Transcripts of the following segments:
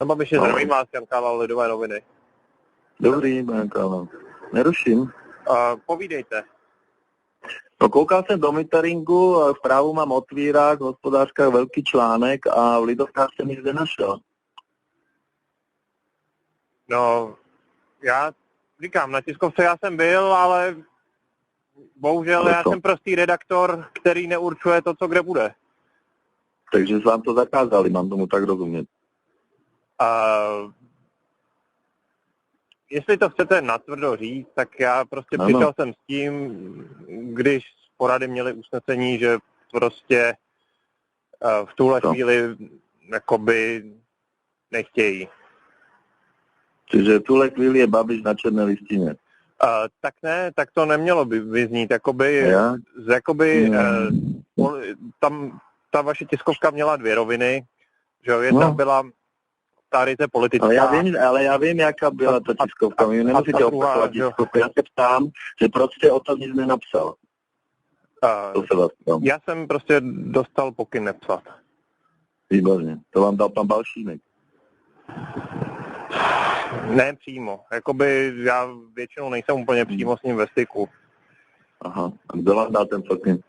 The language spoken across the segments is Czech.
No Babiši, zdravím vás, Jan Kála, Lidové noviny. Dobrý, Jan Kála. Neruším. Povídejte. No, koukal jsem do monitoringu, v právu mám otvírák, v hospodářkách velký článek a v Lidovkách jsem nic nenašel. No, já říkám, na tiskovce já jsem byl, ale bohužel já jsem prostý redaktor, který neurčuje to, co kde bude. Takže vám to zakázali, mám tomu tak rozumět. Jestli to chcete natvrdo říct, tak já prostě přišel jsem s tím, když porady měli usnesení, že prostě v tuhle chvíli jakoby nechtějí. Čiže v tuhle chvíli je Babiš na černé listině. Tak ne, tak to nemělo by vyznít. Tam ta vaše tiskovka měla dvě roviny, že jedna byla ta ryze politická. Ale já vím, jaká byla ta tiskovka. Vy nemusíte opakovat tiskovku. Já se ptám, že proč jste o tom nic nenapsal. Já jsem prostě dostal pokyn nepsat. Výborně. To vám dal pan Balšínek. Ne přímo. Jakoby já většinou nejsem úplně přímo s ním ve styku. Aha. A kdo vám dal ten pokyn?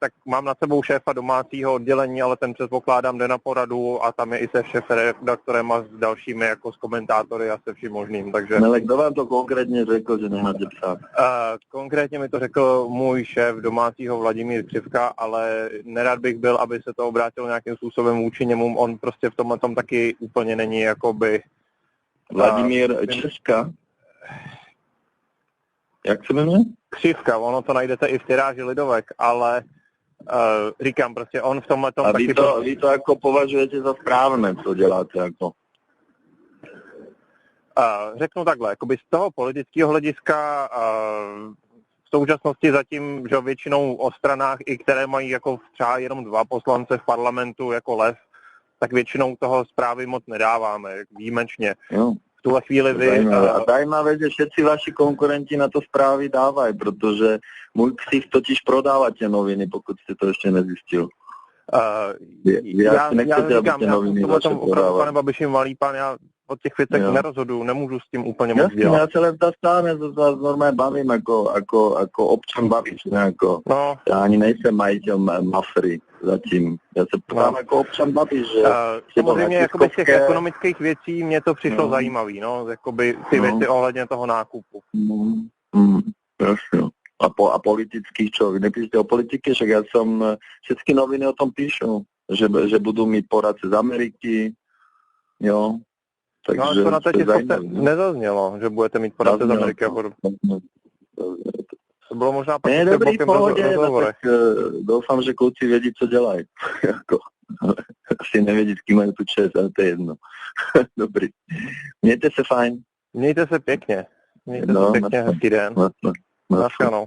Tak mám nad sebou šéfa domácího oddělení, ale ten předpokládám jde na poradu a tam je i se šéfredaktorem a s dalšími jako s komentátory a se vším možným, takže... Ale kdo vám to konkrétně řekl, že nemáte psát? Konkrétně mi to řekl můj šéf domácího Vladimír Křivka, ale nerad bych byl, aby se to obrátilo nějakým způsobem vůči němu, on prostě v tomhle tom taky úplně není jakoby... Vladimír Křivka? Jak se jmenuje? Křivka, ono to najdete i v tiráži Lidovek, ale... říkám prostě, on v tomhle tom taky... Vy to jako považujete za správné, co děláte jako? Řeknu takhle, jakoby z toho politického hlediska v současnosti zatím, že většinou o stranách, i které mají jako třeba jenom 2 poslance v parlamentu jako lev, tak většinou toho zprávy moc nedáváme, výjimečně. Jo. V tuhle chvíli vy... Zajímavé, že všetci vaši konkurenti na to zprávy dávají, protože můj ksich totiž prodává tě noviny, pokud jste to ještě nezjistil. Já říkám, pane Babiši, malý pan, já o těch věcech nerozhoduju, nemůžu s tím úplně moc dělat. Já se len zastávám, já se normálně bavím jako občan Babiš, ne jako, já ani nejsem majitel Mafry zatím, já se ptám jako občan Babiš, že... Samozřejmě jakoby z těch ekonomických věcí mě to přišlo zajímavý, no, jakoby ty věci ohledně toho nákupu. Jasně. A politických čo? Vy nepíšte o politike, však ja som, všetky noviny o tom píšu, že budú mít poradce z Ameriky, jo. Takže to na té tiskovce nezaznělo, že budete mít poradce z Ameriky. To bylo možná pak v dobrý pohodě, tak doufám, že kluci vědí, co dělají. Asi nevědí, s kým mají tu čest, ale to je jedno. Dobrý. Mějte se fajn. Mějte se pěkně. Mějte se pěkně, hezký den. Naschledanou.